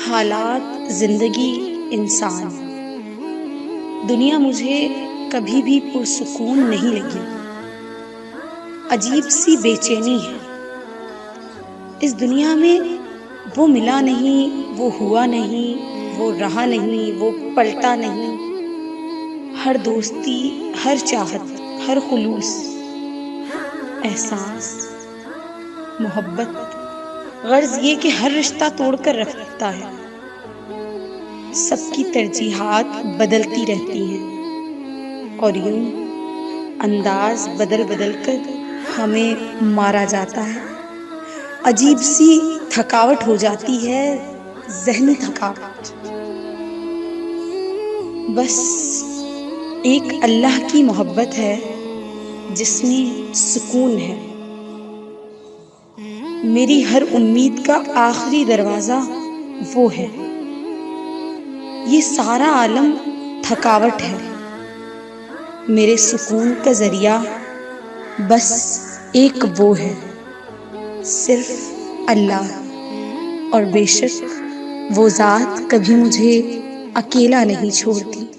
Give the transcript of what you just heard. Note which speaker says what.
Speaker 1: حالات، زندگی، انسان، دنیا مجھے کبھی بھی پرسکون نہیں لگی۔ عجیب سی بے چینی ہے اس دنیا میں۔ وہ ملا نہیں، وہ ہوا نہیں، وہ رہا نہیں، وہ پلٹا نہیں۔ ہر دوستی، ہر چاہت، ہر خلوص، احساس، محبت، غرض یہ کہ ہر رشتہ توڑ کر رکھتا ہے۔ سب کی ترجیحات بدلتی رہتی ہیں اور یوں انداز بدل بدل کر ہمیں مارا جاتا ہے۔ عجیب سی تھکاوٹ ہو جاتی ہے، ذہنی تھکاوٹ۔ بس ایک اللہ کی محبت ہے جس میں سکون ہے۔ میری ہر امید کا آخری دروازہ وہ ہے۔ یہ سارا عالم تھکاوٹ ہے، میرے سکون کا ذریعہ بس ایک وہ ہے، صرف اللہ۔ اور بے شک وہ ذات کبھی مجھے اکیلا نہیں چھوڑتی۔